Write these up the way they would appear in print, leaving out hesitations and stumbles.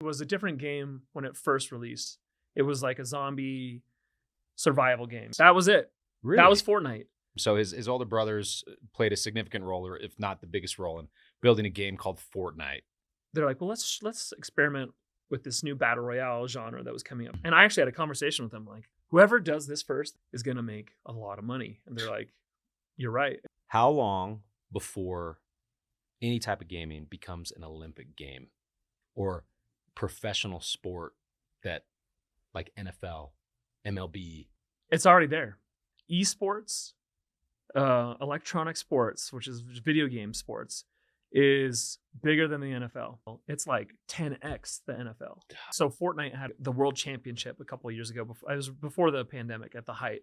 It was a different game when it first released. It was like a zombie survival game. That was it. Really? That was Fortnite. So his older brothers played a significant role, or if not the biggest role, in building a game called Fortnite. They're like, well, let's experiment with this new battle royale genre that was coming up. And I actually had a conversation with them, like, whoever does this first is going to make a lot of money. And they're like, you're right. How long before any type of gaming becomes an Olympic game or professional sport that like NFL, MLB? It's already there. Esports, electronic sports, which is video game sports, is bigger than the NFL. It's like 10x the NFL. So Fortnite had the World Championship a couple of years ago. It was before the pandemic at the height.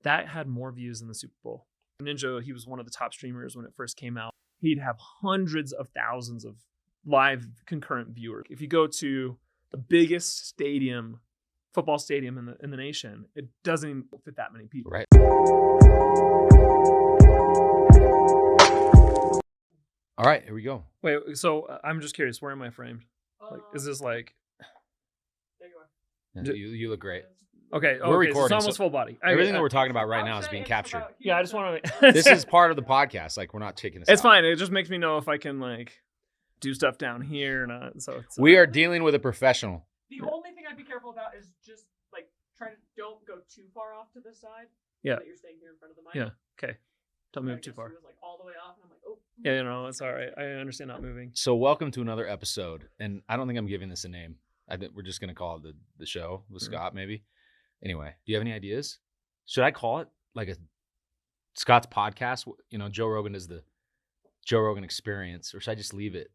That had more views than the Super Bowl. Ninja, he was one of the top streamers when it first came out. He'd have hundreds of thousands of live concurrent viewers. If you go to the biggest stadium, football stadium in the nation, it doesn't even fit that many people. Right. All right, here we go. Wait, so I'm just curious, where am I framed? Like, is this like? There you are. You look great. Okay, We're recording. So it's almost full body. Everything that we're talking about right now is being captured. Yeah, I just want to. This is part of the podcast. Like, we're not taking this. It's out. fine. It just makes me know if I can like do stuff down here or not. So we are dealing with a professional. The only thing I'd be careful about is just like don't go too far off to the side. Yeah. So that you're staying here in front of the mic. Yeah. Okay. Don't move too far. It was like all the way off, and I'm like, oh. Yeah, it's all right. I understand not moving. So welcome to another episode, and I don't think I'm giving this a name. I think we're just gonna call it the show with Scott, maybe. Anyway, do you have any ideas? Should I call it like a Scott's podcast? You know, Joe Rogan is the Joe Rogan Experience, or should I just leave it?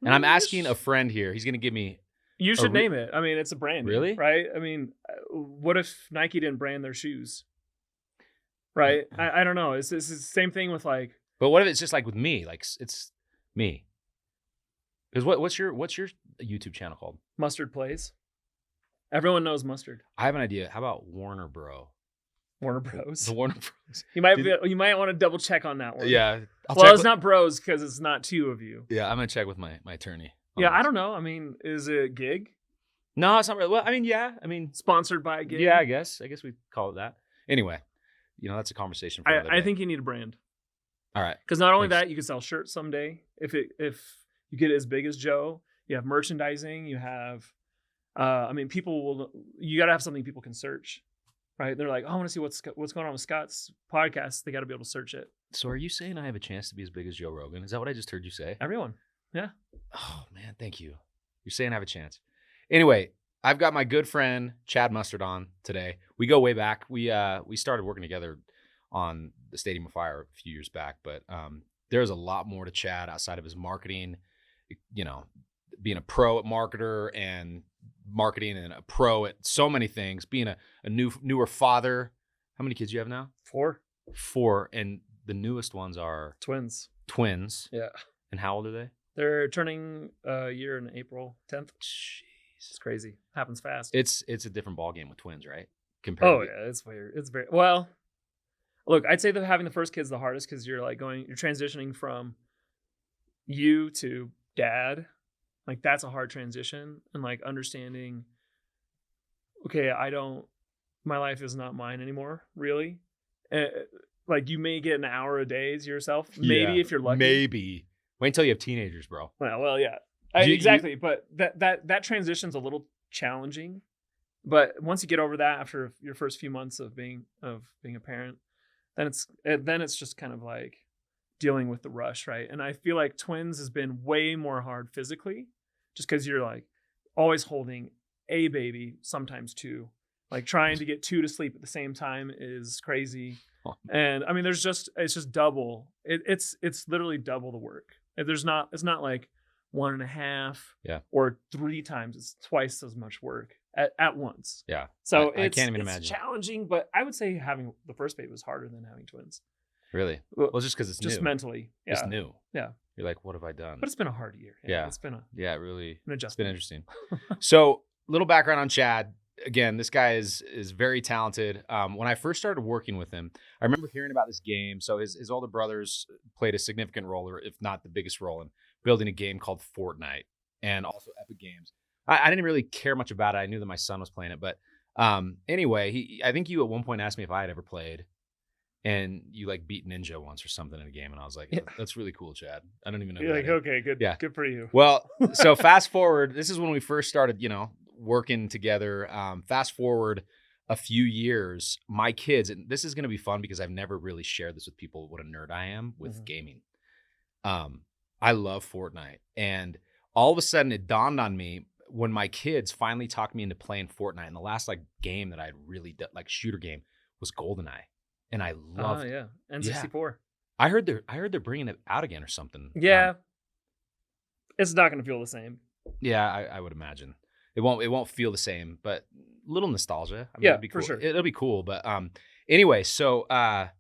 And I'm asking a friend here. He's gonna give me. You should name it. I mean, it's a brand. Really? Right? I mean, what if Nike didn't brand their shoes? Right? I don't know. It's the same thing with like. But what if it's just like with me? Like it's me. Because what's your YouTube channel called? Mustard Plays. Everyone knows Mustard. I have an idea. How about Warner Bros? Warner Bros. The Warner Bros. You might want to double check on that one. Yeah. It's not bros because it's not two of you. Yeah, I'm gonna check with my attorney. Yeah, I don't know. I mean, is it Gigg? No, it's not really. Well, I mean, yeah. I mean, sponsored by Gigg. Yeah, I guess we call it that. Anyway, that's a conversation for another day. I think you need a brand. All right. Because not only that, you can sell shirts someday. If you get it as big as Joe, you have merchandising. You have, people will. You got to have something people can search, right? They're like, oh, I want to see what's going on with Scott's podcast. They got to be able to search it. So, are you saying I have a chance to be as big as Joe Rogan? Is that what I just heard you say? Everyone, yeah. Oh man, thank you. You're saying I have a chance. Anyway, I've got my good friend Chad Mustard on today. We go way back. We started working together on the Stadium of Fire a few years back, but there's a lot more to Chad outside of his marketing, being a pro at marketer and marketing and a pro at so many things, being a newer father. How many kids do you have now? 4. 4. And the newest ones are twins. Yeah. And how old are they? They're turning a year in April 10th. Jeez. It's crazy. Happens fast. It's a different ballgame with twins, right? Yeah, it's weird. It's very well. Look, I'd say that having the first kid's the hardest because you're transitioning from you to dad. Like that's a hard transition, and like understanding. Okay, my life is not mine anymore, really. Like you may get an hour a day to yourself, maybe if you're lucky. Maybe wait until you have teenagers, bro. Well, yeah, exactly. But that transition's a little challenging. But once you get over that after your first few months of being a parent, then it's just kind of like dealing with the rush, right? And I feel like twins has been way more hard physically, just because you're like always holding a baby, sometimes 2. Like trying to get 2 to sleep at the same time is crazy. And I mean, it's just double. It's literally double the work. It's not like 1.5 or 3 times. It's twice as much work at once. Yeah. So I can't even imagine. It's challenging, but I would say having the first baby was harder than having twins. Really? Well, just because it's just new. mentally. Yeah. It's new. Yeah. You're like, what have I done? But it's been a hard year. Yeah. It's been it really an adjustment. It's been interesting. So, little background on Chad. Again, this guy is very talented. When I first started working with him, I remember hearing about this game. So his older brothers played a significant role, or if not the biggest role, in building a game called Fortnite, and also Epic Games. I didn't really care much about it. I knew that my son was playing it, but anyway, I think you at one point asked me if I had ever played, and you like beat Ninja once or something in a game, and I was like, that's really cool, Chad. I don't even know. You're like, that is. okay, good, Yeah. good for you. Well, so fast forward, this is when we first started, working together. Fast forward a few years, my kids, and this is going to be fun because I've never really shared this with people, what a nerd I am with gaming. I love Fortnite, and all of a sudden it dawned on me when my kids finally talked me into playing Fortnite, and the last like game that I'd really done, like shooter game, was GoldenEye. And I loved N64. I heard they're bringing it out again or something. Yeah. It's not going to feel the same. Yeah, I would imagine. It won't feel the same, but a little nostalgia. I mean, Yeah, it'd be cool. for sure. It'll be cool, but anyway, so I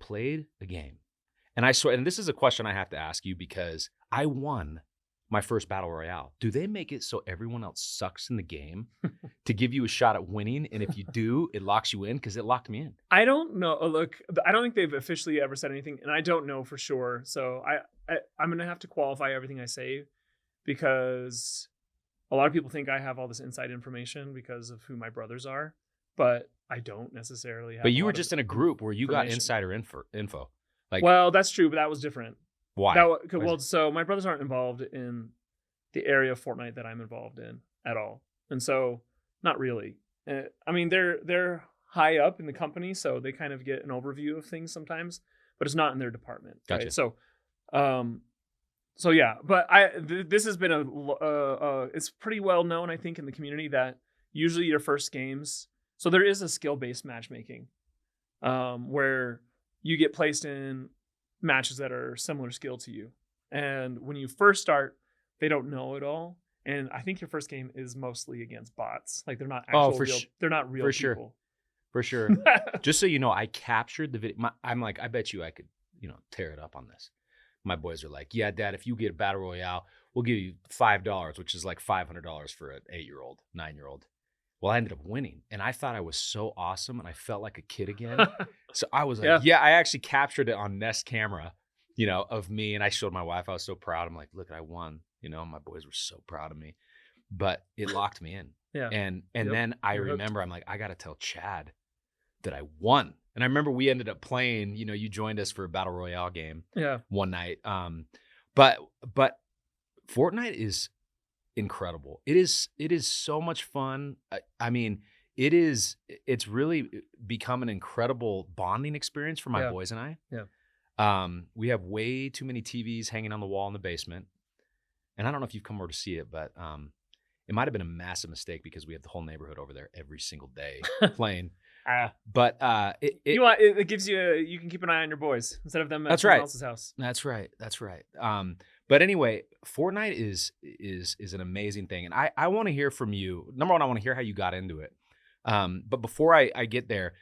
played the game. And and this is a question I have to ask you because I won my first battle royale. Do they make it so everyone else sucks in the game to give you a shot at winning? And if you do, it locks you in? Because it locked me in. I don't know. Look, I don't think they've officially ever said anything, and I don't know for sure. So I'm going to have to qualify everything I say because a lot of people think I have all this inside information because of who my brothers are, but I don't necessarily have. But you were just in a group where you got insider info. Like, well, that's true, but that was different. Why? Well, so my brothers aren't involved in the area of Fortnite that I'm involved in at all, and so not really. I mean, they're high up in the company, so they kind of get an overview of things sometimes, but it's not in their department. Gotcha. Right? So yeah, but this has been it's pretty well known, I think, in the community that usually your first games. So there is a skill-based matchmaking, where you get placed in matches that are similar skill to you. And when you first start, they don't know it all. And I think your first game is mostly against bots. Like they're not actual they're not real people. For sure. Just so you know, I captured the video. I'm like, I bet you I could, tear it up on this. My boys are like, yeah, Dad, if you get a battle royale, we'll give you $5, which is like $500 for an 8-year-old, 9-year-old. Well, I ended up winning, and I thought I was so awesome, and I felt like a kid again. So I was like, I actually captured it on Nest camera, of me, and I showed my wife. I was so proud. I'm like, look, I won. My boys were so proud of me, but it locked me in. Yeah. And then I remember, I'm like, I got to tell Chad that I won. And I remember we ended up playing. You joined us for a battle royale game. Yeah. One night. But Fortnite is incredible. It is so much fun. I mean, it's really become an incredible bonding experience for my boys and I. Yeah. We have way too many TVs hanging on the wall in the basement. And I don't know if you've come over to see it, but it might have been a massive mistake because we have the whole neighborhood over there every single day playing. But it gives you can keep an eye on your boys instead of them at someone else's house. That's right. But anyway, Fortnite is an amazing thing, and I want to hear from you. Number one, I want to hear how you got into it. But before I get there,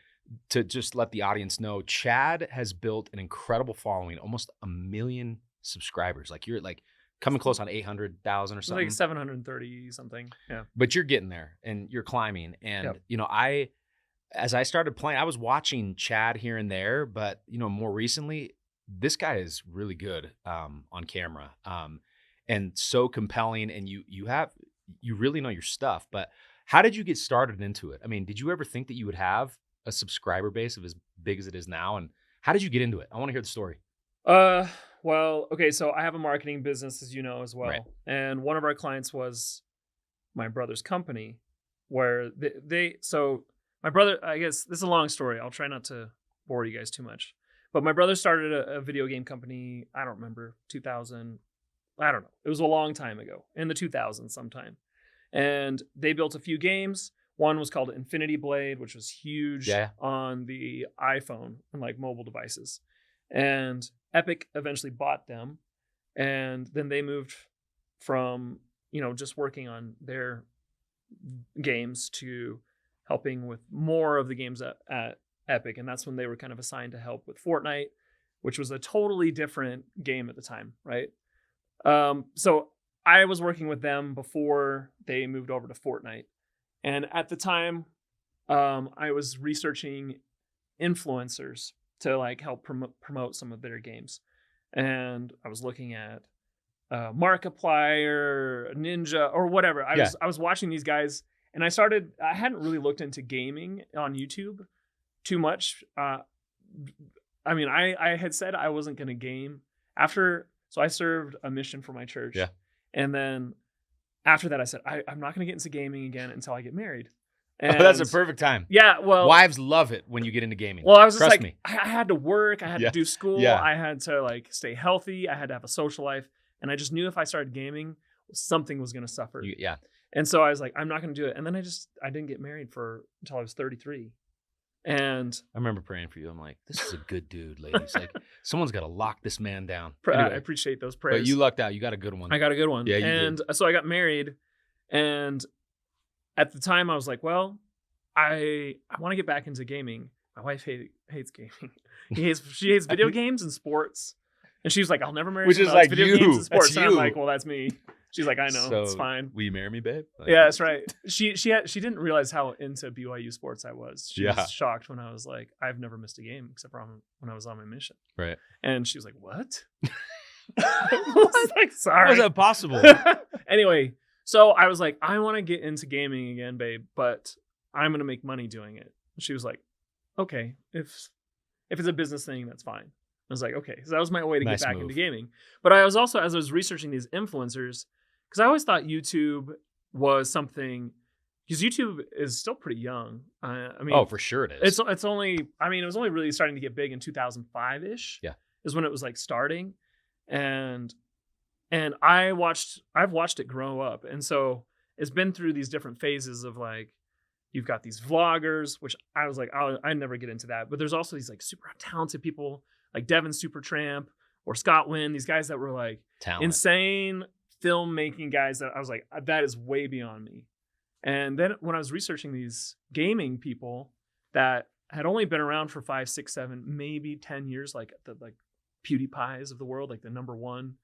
to just let the audience know, Chad has built an incredible following, almost 1 million subscribers. Like you're like coming close on 800,000 or something. Like 730 something. Yeah. But you're getting there, and you're climbing, and as I started playing, I was watching Chad here and there, but more recently, this guy is really good on camera, and so compelling. And you really know your stuff. But how did you get started into it? I mean, did you ever think that you would have a subscriber base of as big as it is now? And how did you get into it? I want to hear the story. Well, okay, so I have a marketing business, as you know, as well, right. And one of our clients was my brother's company, where so. My brother, I guess this is a long story. I'll try not to bore you guys too much. But my brother started a video game company, I don't remember, 2000. I don't know. It was a long time ago, in the 2000s sometime. And they built a few games. One was called Infinity Blade, which was huge on the iPhone and like mobile devices. And Epic eventually bought them. And then they moved from, just working on their games to helping with more of the games at Epic. And that's when they were kind of assigned to help with Fortnite, which was a totally different game at the time, right? So I was working with them before they moved over to Fortnite. And at the time, I was researching influencers to like help promote some of their games. And I was looking at Markiplier, Ninja, or whatever. I was watching these guys, and I hadn't really looked into gaming on YouTube too much. I mean, I had said I wasn't going to game so I served a mission for my church. Yeah. And then after that, I said, I'm not going to get into gaming again until I get married. And that's a perfect time. Yeah. Well, wives love it when you get into gaming. Well, I was just Trust like, me. I had to work. I had to do school. Yeah. I had to like stay healthy. I had to have a social life. And I just knew if I started gaming, something was going to suffer. Yeah. And so I was like, I'm not going to do it. And then I didn't get married until I was 33. And I remember praying for you. I'm like, this is a good dude, ladies. Like, someone's got to lock this man down. I Anyway, appreciate those prayers. but you lucked out. You got a good one. I got a good one. Yeah, you and did. So I got married. And at the time, I was like, well, I want to get back into gaming. My wife hates gaming. She hates video games and sports. And she was like, I'll never marry Which someone is who likes like video you. games and sports. That's And I'm you. like, well, that's me. She's like, I know, So, it's fine. Will you marry me, babe? Like, Yeah, that's right. She didn't realize how into BYU sports I was. She Yeah. was shocked when I was like, I've never missed a game except for when I was on my mission. Right. And she was like, what? I was like, sorry. How is that possible? Anyway, so I was like, I want to get into gaming again, babe, but I'm going to make money doing it. She was like, okay, if it's a business thing, that's fine. I was like, okay. So that was my way to Nice get back move. into gaming. But I was also, as I was researching these influencers, because I always thought YouTube was something, because YouTube is still pretty young. I mean, Oh, for sure it is. it's only, I mean, it was only really starting to get big in 2005-ish. Yeah. Is when it was like starting. And I've watched it grow up. And so it's been through these different phases of like, you've got these vloggers, which I was like, I never get into that. But there's also these like super talented people like Devin Supertramp or Scott Wynn, these guys that were like Talent. insane filmmaking guys that I was like, that is way beyond me. And then when I was researching these gaming people that had only been around for 5, 6, 7, maybe 10 years, like the PewDiePies of the world, like the number one,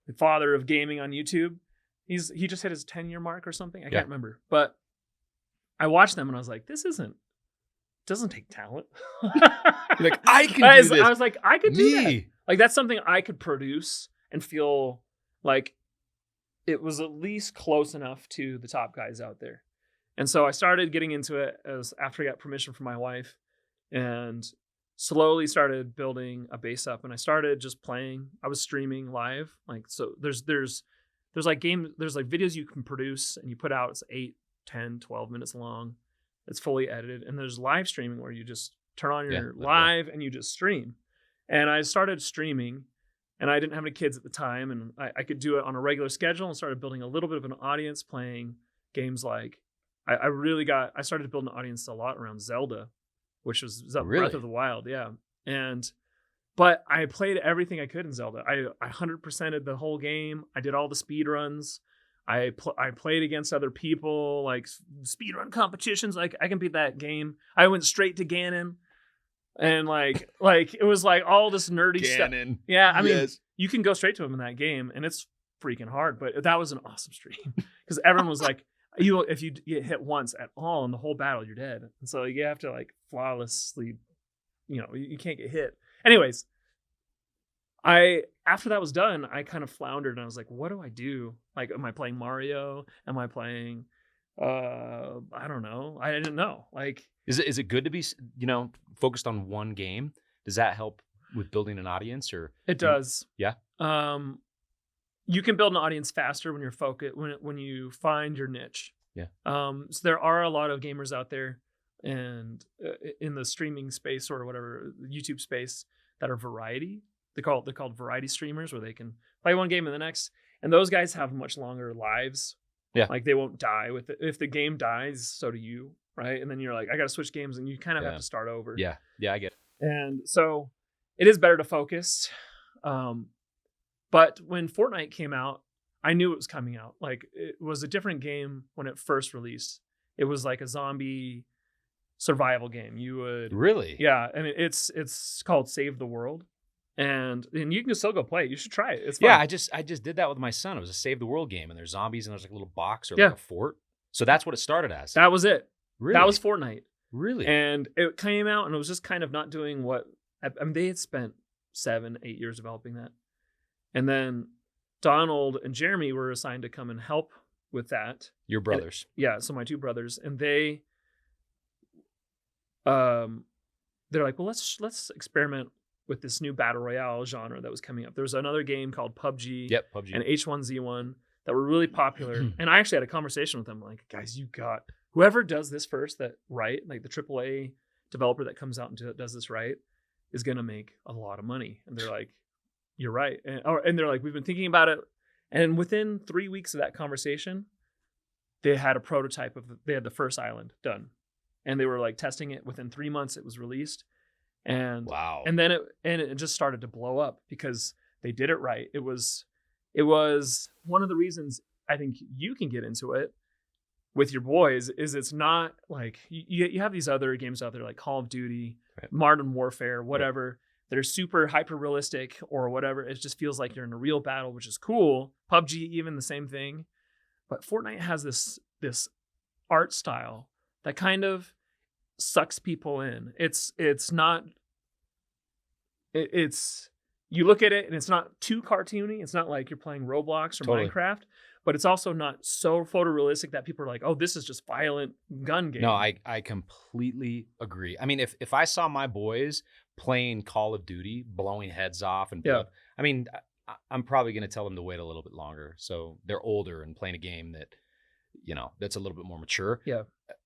the father of gaming on YouTube. He just hit his 10-year mark or something. I can't remember. But I watched them and I was like, doesn't take talent. Like, I can do this. I was like, I could do that. Me. Like, that's something I could produce and feel like it was at least close enough to the top guys out there. And so I started getting into it after I got permission from my wife and slowly started building a base up. And I started just playing. I was streaming live. Like, so there's like videos you can produce and you put out. It's 8, 10, 12 minutes long. It's fully edited. And there's live streaming where you just turn on your live and you just stream. And I started streaming and I didn't have any kids at the time. And I could do it on a regular schedule and started building a little bit of an audience playing games like I started building an audience a lot around Zelda, which was Breath of the Wild. Yeah. But I played everything I could in Zelda. I 100%ed the whole game. I did all the speed runs. I played against other people, like speedrun competitions. Like, I can beat that game. I went straight to Ganon. And like it was like all this nerdy stuff. Yeah, I mean, you can go straight to him in that game, and it's freaking hard. But that was an awesome stream because everyone was like, if you get hit once at all in the whole battle, you're dead. And so you have to like flawlessly, you can't get hit. Anyways, after that was done, I kind of floundered and I was like, what do I do? Like, am I playing Mario? Am I playing I don't know. I didn't know. Like, is it good to be, focused on one game? Does that help with building an audience or? It does. Yeah. You can build an audience faster when you're focused, when you find your niche. Yeah. So there are a lot of gamers out there and in the streaming space or whatever, YouTube space, that are variety. They're called variety streamers, where they can play one game and the next. And those guys have much longer lives. Yeah. Like, they won't die with it. If the game dies, so do you, right? And then you're like, I got to switch games, and you kind of have to start over. Yeah. Yeah, I get it. And so it is better to focus. But when Fortnite came out, I knew it was coming out. Like, it was a different game when it first released. It was like a zombie survival game. You would Really? Yeah, I mean, it's called Save the World. And you can still go play it. You should try it. It's fun. Yeah, I just did that with my son. It was a Save the World game, and there's zombies, and there's like a little box or like a fort. So that's what it started as. That was it. Really? That was Fortnite. Really? And it came out, and it was just kind of not doing what... I mean, they had spent 7, 8 years developing that. And then Donald and Jeremy were assigned to come and help with that. Your brothers. So my two brothers, and they're like, well, let's experiment with this new battle royale genre that was coming up. There was another game called PUBG, PUBG. and H1Z1 that were really popular. And I actually had a conversation with them, like, guys, whoever does this first, that right, like the AAA developer that comes out and does this right, is gonna make a lot of money. And they're like, you're right. And they're like, we've been thinking about it. And within 3 weeks of that conversation, they had a prototype they had the first island done. And they were like testing it. Within 3 months, it was released. And wow. And then it just started to blow up because they did it right. It was one of the reasons I think you can get into it with your boys is it's not like you have these other games out there like Call of Duty, right, Modern Warfare, whatever. Right. That are super hyper realistic or whatever. It just feels like you're in a real battle, which is cool. PUBG, even the same thing. But Fortnite has this art style that kind of sucks people in. It's you look at it and it's not too cartoony. It's not like you're playing Roblox or Minecraft, but it's also not so photorealistic that people are like, oh, this is just violent gun game. No, I completely agree. I mean, if I saw my boys playing Call of Duty, blowing heads off and blood, I mean, I'm probably going to tell them to wait a little bit longer. So they're older and playing a game that, that's a little bit more mature. Yeah.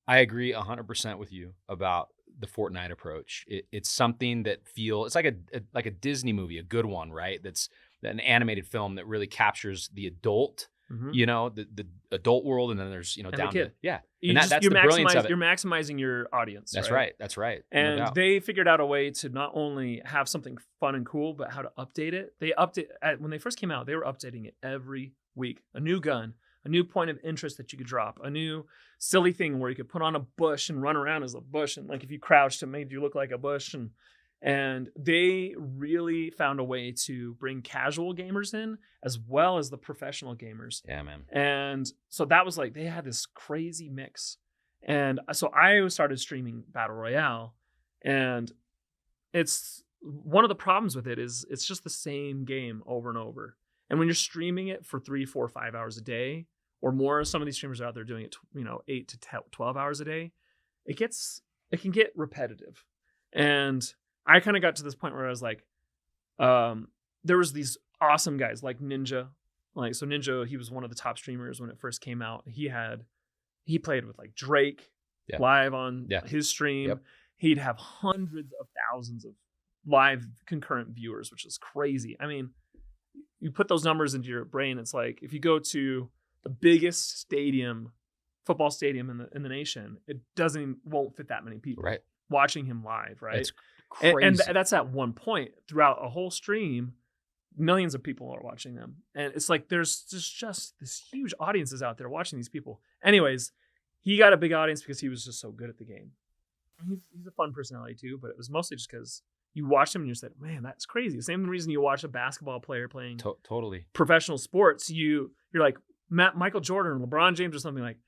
I agree 100% with you about the Fortnite approach. It's something that it's like a Disney movie, a good one, right? That's an animated film that really captures the adult, the adult world, and then there's and down the kid. Yeah, and that's the brilliance of it. You're maximizing your audience. That's right. That's right. And no doubt. they figured out a way to not only have something fun and cool, but how to update it. When they first came out, they were updating it every week. A new gun, a new point of interest that you could drop, a new silly thing where you could put on a bush and run around as a bush, and like if you crouched, it made you look like a bush. And they really found a way to bring casual gamers in as well as the professional gamers. Yeah, man. And so that was like, they had this crazy mix. And so I started streaming Battle Royale, and it's one of the problems with it is it's just the same game over and over. And when you're streaming it for 3, 4, 5 hours a day or more, some of these streamers are out there doing it, 8 to 12 hours a day. It can get repetitive. And I kind of got to this point where I was like, there was these awesome guys like Ninja. So Ninja, he was one of the top streamers when it first came out. He played with like Drake live on his stream. Yep. He'd have hundreds of thousands of live concurrent viewers, which is crazy. I mean, you put those numbers into your brain. It's like if you go to the biggest football stadium in the nation, it won't fit that many people watching him live, right? It's crazy. And that's at one point throughout a whole stream. Millions of people are watching them, and it's like there's just this huge audiences out there watching these people. Anyways, he got a big audience because he was just so good at the game. He's a fun personality too, but it was mostly just because you watched him and you said, "Man, that's crazy." The same reason you watch a basketball player playing totally professional sports, you're like Michael Jordan or LeBron James or something like.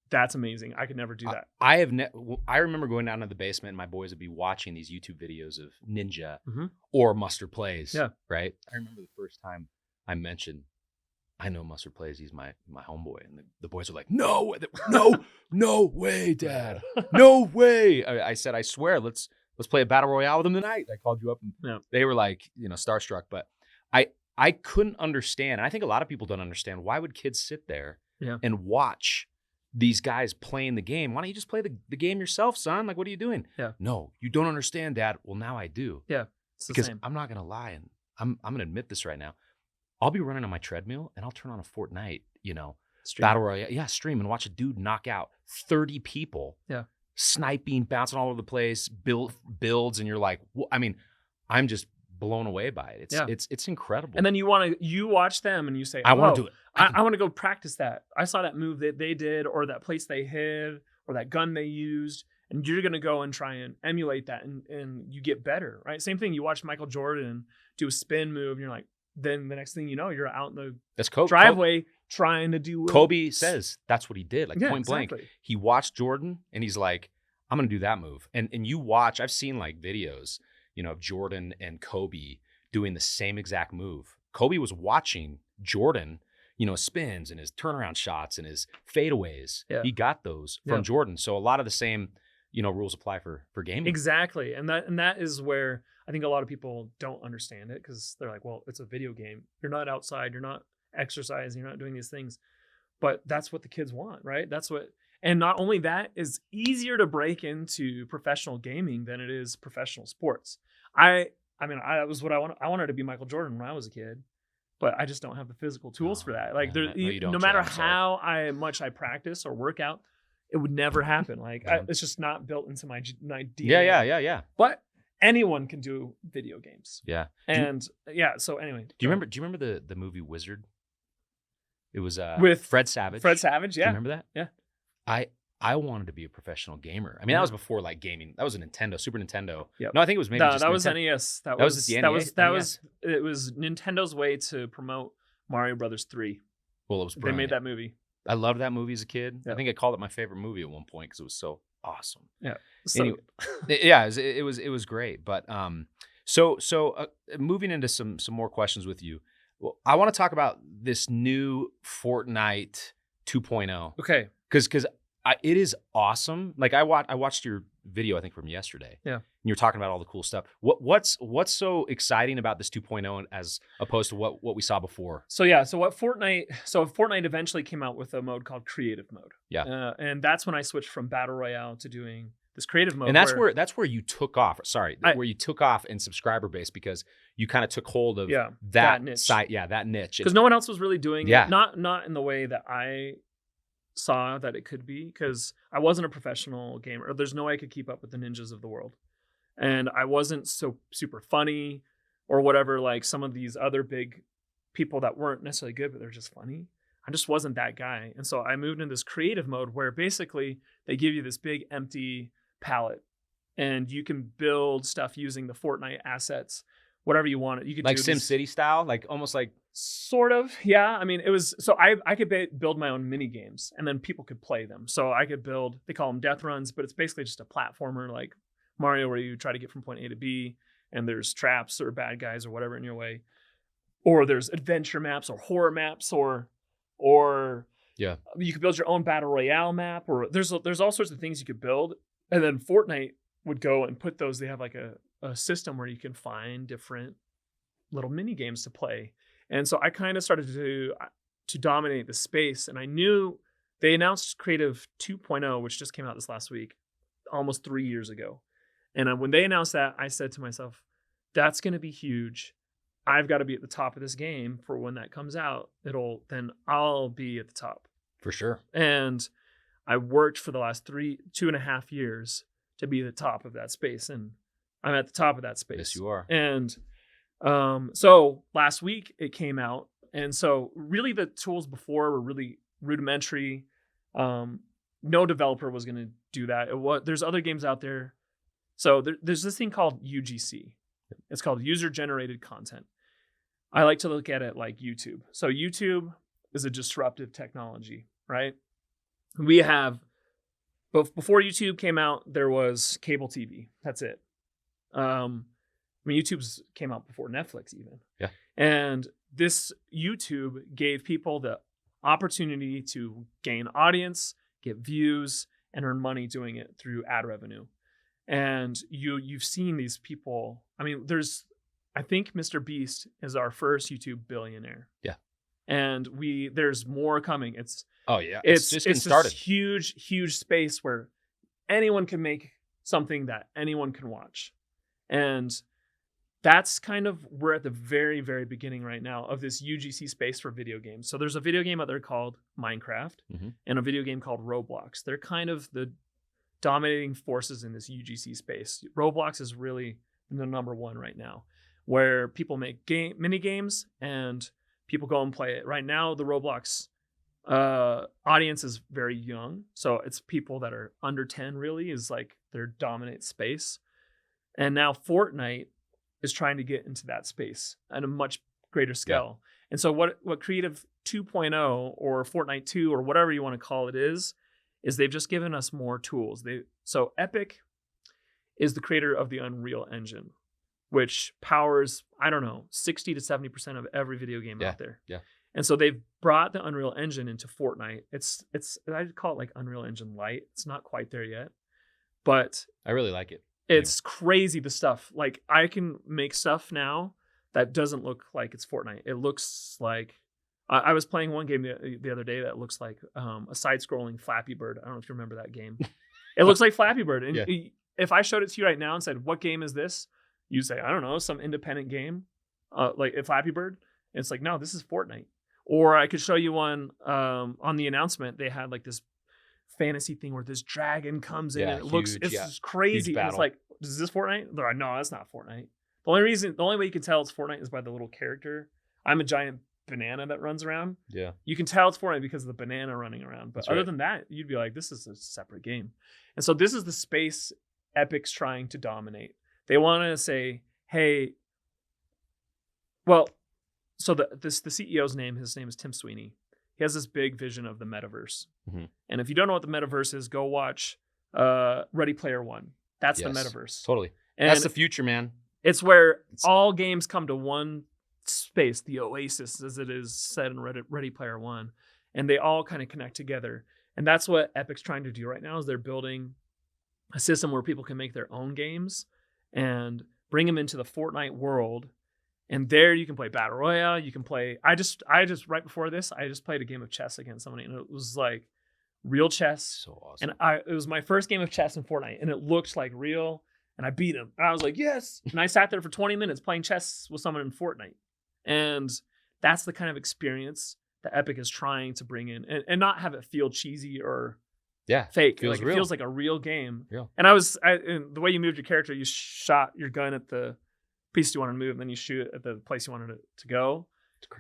That's amazing. I could never do that. I remember going down to the basement and my boys would be watching these YouTube videos of Ninja or Mustard Plays. Yeah. Right. I remember the first time I mentioned, I know Mustard Plays. He's my homeboy. And the boys were like, no way, Dad. No way. I said, I swear, let's play a battle royale with him tonight. I called you up and they were like, starstruck. But I couldn't understand. And I think a lot of people don't understand. Why would kids sit there and watch these guys playing the game? Why don't you just play the game yourself, son? Like, what are you doing? Yeah. No, you don't understand, Dad. Well, now I do. Yeah. Because I'm not going to lie. And I'm going to admit this right now. I'll be running on my treadmill and I'll turn on a Fortnite, stream. Battle Royale. Yeah, stream and watch a dude knock out 30 people. Yeah. Sniping, bouncing all over the place, builds. And you're like, well, I mean, I'm just blown away by it. It's incredible. And then you watch them and you say, I want to do it. I want to go practice that. I saw that move that they did, or that place they hid, or that gun they used, and you're going to go and try and emulate that, and you get better, right? Same thing. You watch Michael Jordan do a spin move, and you're like, then the next thing you know, you're out in the driveway trying to do. Kobe says that's what he did, like point blank. He watched Jordan, and he's like, I'm going to do that move. And you watch. I've seen like videos, of Jordan and Kobe doing the same exact move. Kobe was watching Jordan, spins and his turnaround shots and his fadeaways. Yeah. He got those from Jordan. So a lot of the same, rules apply for gaming. Exactly. And that is where I think a lot of people don't understand it, because they're like, well, it's a video game. You're not outside, you're not exercising, you're not doing these things. But that's what the kids want, right? And not only that, is easier to break into professional gaming than it is professional sports. That was what I wanted. I wanted to be Michael Jordan when I was a kid, but I just don't have the physical tools for that. Like, no matter how much I practice or work out, it would never happen. Like, it's just not built into my DNA. Yeah. But anyone can do video games. Yeah. So anyway, do you remember the movie Wizard? It was with Fred Savage. Fred Savage, yeah. Do you remember that? Yeah. I wanted to be a professional gamer. I mean, that was before like gaming. That was a Nintendo, Super Nintendo. Yep. No, I think it was maybe just that was Nintendo. NES. That was just the NES. It was Nintendo's way to promote Mario Brothers 3. Well, it was brilliant. They made that movie. I loved that movie as a kid. Yep. I think I called it my favorite movie at one point because it was so awesome. Yeah. Anyway, it was great. But so moving into some more questions with you. Well, I want to talk about this new Fortnite 2.0. Okay. Because it is awesome. Like I watched your video, I think from yesterday. Yeah. And you're talking about all the cool stuff. What's so exciting about this 2.0 as opposed to what we saw before? So Fortnite eventually came out with a mode called Creative Mode. Yeah. And that's when I switched from Battle Royale to doing this Creative Mode. And that's where you took off. Where you took off in subscriber base, because you kind of took hold of that niche. Site. Yeah, that niche. Because no one else was really doing it. Not in the way that I saw that it could be, because I wasn't a professional gamer. There's no way I could keep up with the ninjas of the world. And I wasn't so super funny or whatever, like some of these other big people that weren't necessarily good, but they're just funny. I just wasn't that guy. And so I moved into this creative mode where basically they give you this big empty palette and you can build stuff using the Fortnite assets, whatever you want. You could like do SimCity style, like almost like sort of. Yeah. I mean, it was, so I could build my own mini games and then people could play them. So I could build, they call them death runs, but it's basically just a platformer like Mario, where you try to get from point A to B and there's traps or bad guys or whatever in your way. Or there's adventure maps or horror maps or you could build your own battle royale map, or there's all sorts of things you could build. And then Fortnite would go and put those, they have like a system where you can find different little mini games to play. And so I kind of started to dominate the space, and I knew they announced Creative 2.0, which just came out this last week, almost 3 years ago. And when they announced that, I said to myself, that's going to be huge. I've got to be at the top of this game for when that comes out. Then I'll be at the top. For sure. And I worked for the last 2.5 years to be at the top of that space. And I'm at the top of that space. Yes, you are. And so last week it came out. And so really the tools before were really rudimentary. No developer was going to do that. There's other games out there. So there's this thing called UGC. It's called user generated content. I like to look at it like YouTube. So YouTube is a disruptive technology, right? We have, before YouTube came out, there was cable TV. That's it. YouTube's came out before Netflix even. Yeah. And this YouTube gave people the opportunity to gain audience, get views, and earn money doing it through ad revenue. And you've seen these people. I mean, I think Mr. Beast is our first YouTube billionaire. Yeah. And there's more coming. It's just getting started. This huge space where anyone can make something that anyone can watch. And that's kind of, we're at the very, very beginning right now of this UGC space for video games. So there's a video game out there called Minecraft and a video game called Roblox. They're kind of the dominating forces in this UGC space. Roblox is really the number one right now, where people make mini games and people go and play it. Right now, the Roblox audience is very young, so it's people that are under 10. Really, is like their dominant space. And now Fortnite is trying to get into that space at a much greater scale. Yeah. And so what Creative 2.0 or Fortnite 2 or whatever you want to call it is they've just given us more tools. So Epic is the creator of the Unreal Engine, which powers, 60 to 70% of every video game out there. Yeah. And so they've brought the Unreal Engine into Fortnite. It's I'd call it like Unreal Engine Lite. It's not quite there yet, but I really like it. it's crazy the stuff. Like I can make stuff now that doesn't look like it's Fortnite. It looks like I was playing one game the other day that looks like a side-scrolling Flappy Bird. I don't know if you remember that game. It looks like Flappy Bird. And if I showed it to you right now and said, "What game is this?" You say, "I don't know, some independent game, like a Flappy Bird." And it's like, no, this is Fortnite. Or I could show you one on the announcement. They had like this fantasy thing where this dragon comes in and it looks it's crazy. And it's like, is this Fortnite? They're like, no, that's not Fortnite. The only way you can tell it's Fortnite is by the little character. I'm a giant banana that runs around. Yeah. You can tell it's Fortnite because of the banana running around. But other than that, you'd be like, this is a separate game. And so this is the space Epic's trying to dominate. They want to say, hey, well, so the CEO's name, his name is Tim Sweeney. He has this big vision of the metaverse. Mm-hmm. And if you don't know what the metaverse is, go watch Ready Player One. That's the metaverse. Totally. And that's the future, man. It's where all games come to one space, the oasis, as it is said in Ready Player One. And they all kind of connect together. And that's what Epic's trying to do right now is they're building a system where people can make their own games and bring them into the Fortnite world. And there you can play Battle Royale. You can play, I just right before this, I just played a game of chess against somebody and it was like real chess. So awesome. And it was my first game of chess in Fortnite and it looked like real and I beat him. And I was like, yes. And I sat there for 20 minutes playing chess with someone in Fortnite. And that's the kind of experience that Epic is trying to bring in and not have it feel cheesy or fake. It feels like a real game. Real. And and the way you moved your character, you shot your gun at the piece you wanted to move, and then you shoot it at the place you wanted it to go.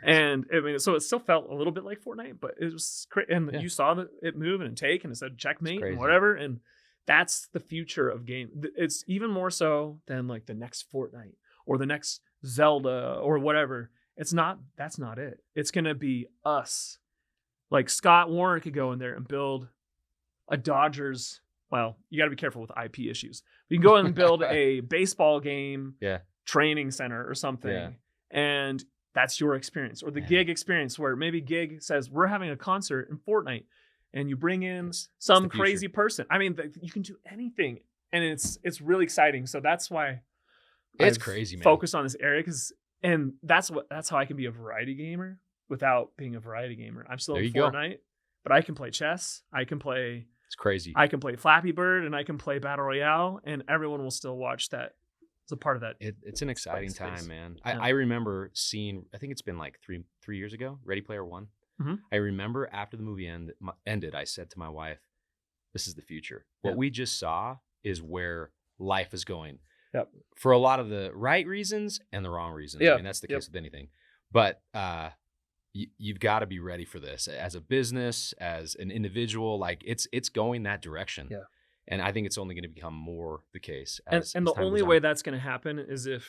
And I mean, so it still felt a little bit like Fortnite, but it was crazy. And you saw it move and take, and it said checkmate and whatever. And that's the future of game. It's even more so than like the next Fortnite or the next Zelda or whatever. That's not it. It's going to be us. Like Scott Warner could go in there and build a Dodgers. Well, you got to be careful with IP issues. You can go and build a baseball game training center or something. And that's your experience. Or the Gigg experience where maybe Gigg says, we're having a concert in Fortnite. And you bring in some crazy person. I mean, you can do anything. And it's really exciting. So that's why it's crazy, man. Focus on this area and that's how I can be a variety gamer without being a variety gamer. I'm still in Fortnite, but I can play chess. It's crazy. I can play Flappy Bird and I can play Battle Royale, and everyone will still watch that as a part of that. It's an exciting time, man. I remember seeing, I think it's been like three years ago, Ready Player One. Mm-hmm. I remember after the movie ended, I said to my wife, this is the future. What we just saw is where life is going. Yep. For a lot of the right reasons and the wrong reasons. I mean, that's the case with anything. But you've got to be ready for this as a business, as an individual. Like it's going that direction. Yeah. And I think it's only going to become more the case. And the only way that's going to happen is if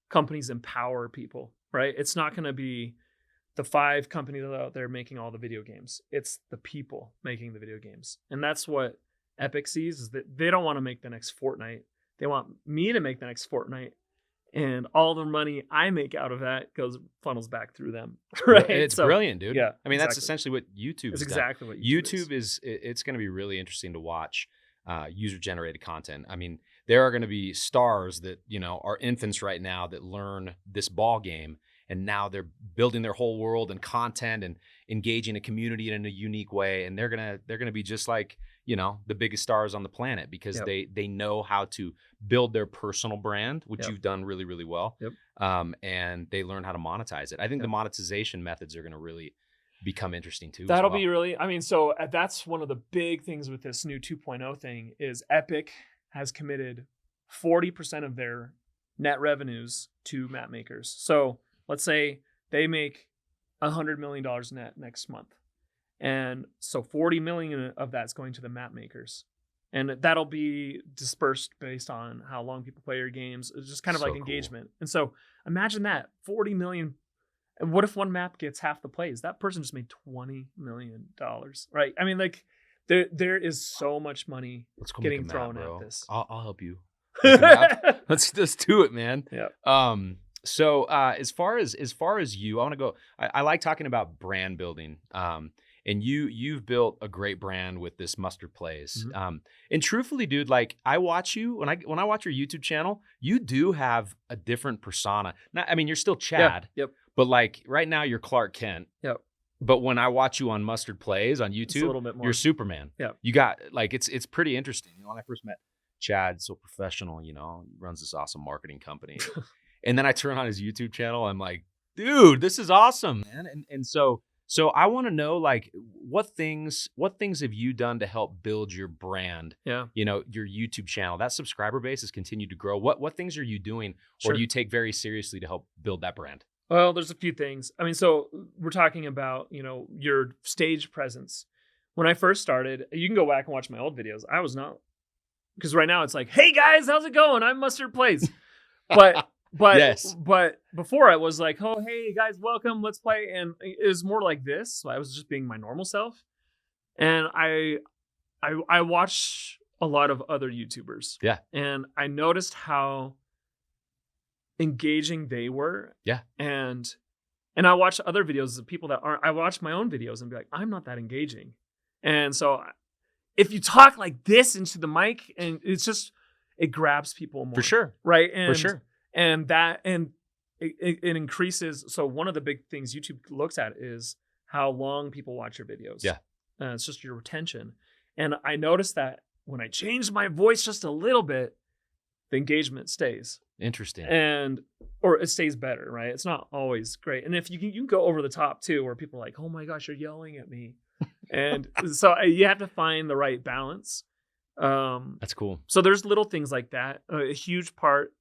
companies empower people, right? It's not going to be the 5 companies out there making all the video games. It's the people making the video games. And that's what Epic sees, is that they don't want to make the next Fortnite. They want me to make the next Fortnite, and all the money I make out of that funnels back through them. Right? It's brilliant, dude. Yeah, I mean, that's essentially what YouTube is. Exactly what YouTube is. It's going to be really interesting to watch user-generated content. I mean, there are going to be stars that are infants right now that learn this ball game, and now they're building their whole world and content and engaging a community in a unique way, and they're gonna be just like the biggest stars on the planet because they know how to build their personal brand, which you've done really, really well. And they learn how to monetize it. I think the monetization methods are going to really become interesting too. That'll be really, I mean, so that's one of the big things with this new 2.0 thing is Epic has committed 40% of their net revenues to map makers. So let's say they make $100 million net next month. And so 40 million of that's going to the map makers. And that'll be dispersed based on how long people play your games. It's just kind of like engagement. Cool. And so imagine that 40 million. And what if one map gets half the plays? That person just made $20 million, right? I mean, like there is so much money getting thrown at this. I'll help you. Let's do it, man. Yeah. So as far as you, I want to go. I like talking about brand building. And you've built a great brand with this Mustard Plays. And truthfully, dude, like I watch you when I watch your YouTube channel, you do have a different persona. Not, I mean, you're still Chad. Yep. But like right now, you're Clark Kent. Yep. But when I watch you on Mustard Plays on It's a YouTube, little bit more. you're Superman. Yep. You got like it's pretty interesting. You know, when I first met Chad, so professional. You know, he runs this awesome marketing company. And then I turn on his YouTube channel. I'm like, dude, this is awesome, man. And so I want to know, like, what things have you done to help build your brand? Yeah. You know, your YouTube channel. That subscriber base has continued to grow. What things are you doing, Sure. or do you take very seriously to help build that brand? Well, there's a few things. I mean, so we're talking about, you know, your stage presence. When I first started, you can go back and watch my old videos. I was not, because right now it's like, hey guys, how's it going? I'm Mustard Plays. But Yes. but before I was like, oh, hey guys, welcome, let's play. And it was more like this. So I was just being my normal self. And I watch a lot of other YouTubers. Yeah. And I noticed how engaging they were. Yeah. And I watch other videos of people that aren't. I watch my own videos and be like, I'm not that engaging. And so if you talk like this into the mic, and it's just, it grabs people more. For sure. Right. And For sure. And that, and it increases. So one of the big things YouTube looks at is how long people watch your videos. Yeah. It's just your retention. And I noticed that when I changed my voice just a little bit, the engagement stays. Interesting. Or it stays better, right? It's not always great. And if you can go over the top too, where people are like, oh my gosh, you're yelling at me. And so you have to find the right balance. That's cool. So there's little things like that. A huge part